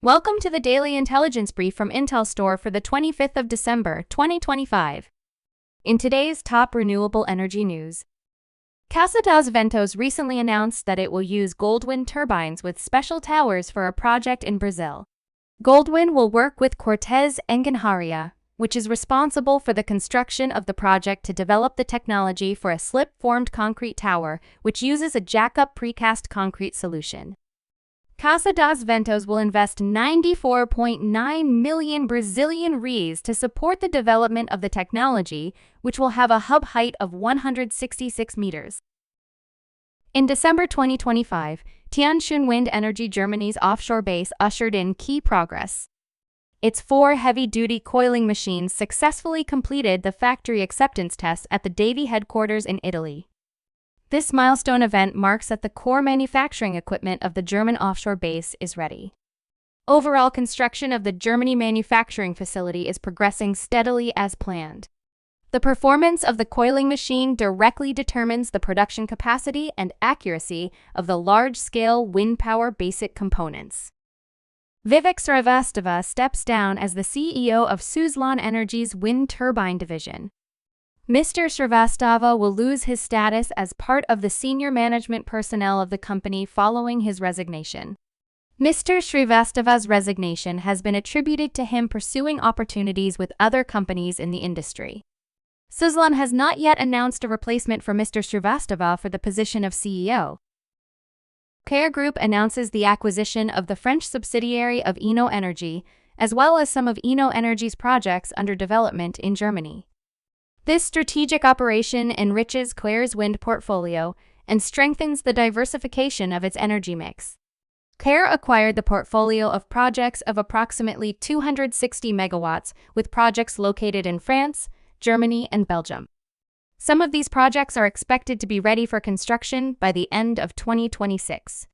Welcome to the Daily Intelligence Brief from IntelStor for the 25th of December, 2025. In today's top renewable energy news, Casa das Ventos recently announced that it will use Goldwind turbines with special towers for a project in Brazil. Goldwind will work with Cortez Engenharia, which is responsible for the construction of the project, to develop the technology for a slip-formed concrete tower, which uses a jack-up precast concrete solution. Casa das Ventos will invest 94.9 million Brazilian reais to support the development of the technology, which will have a hub height of 166 meters. In December 2025, Tianshun Wind Energy Germany's offshore base ushered in key progress. Its 4 heavy-duty coiling machines successfully completed the factory acceptance test at the Davi headquarters in Italy. This milestone event marks that the core manufacturing equipment of the German offshore base is ready. Overall construction of the Germany manufacturing facility is progressing steadily as planned. The performance of the coiling machine directly determines the production capacity and accuracy of the large-scale wind power basic components. Vivek Srivastava steps down as the CEO of Suzlon Energy's wind turbine division. Mr. Srivastava will lose his status as part of the senior management personnel of the company following his resignation. Mr. Srivastava's resignation has been attributed to him pursuing opportunities with other companies in the industry. Suzlon has not yet announced a replacement for Mr. Srivastava for the position of CEO. Qair Group announces the acquisition of the French subsidiary of Eno Energy, as well as some of Eno Energy's projects under development in Germany. This strategic operation enriches Qair's wind portfolio and strengthens the diversification of its energy mix. Qair acquired the portfolio of projects of approximately 260 megawatts, with projects located in France, Germany, and Belgium. Some of these projects are expected to be ready for construction by the end of 2026.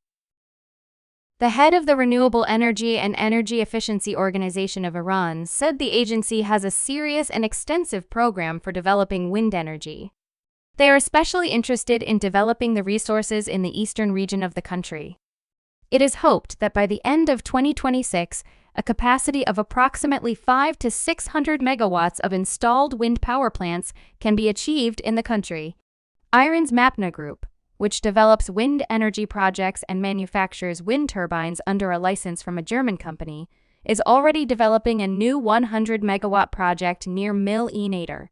The head of the Renewable Energy and Energy Efficiency Organization of Iran said the agency has a serious and extensive program for developing wind energy. They are especially interested in developing the resources in the eastern region of the country. It is hoped that by the end of 2026, a capacity of approximately 500 to 600 megawatts of installed wind power plants can be achieved in the country. Eno Energy Group, which develops wind energy projects and manufactures wind turbines under a license from a German company, is already developing a new 100-megawatt project near Eno.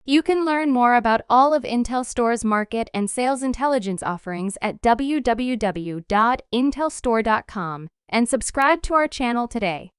You can learn more about all of IntelStor's market and sales intelligence offerings at www.intelstor.com and subscribe to our channel today.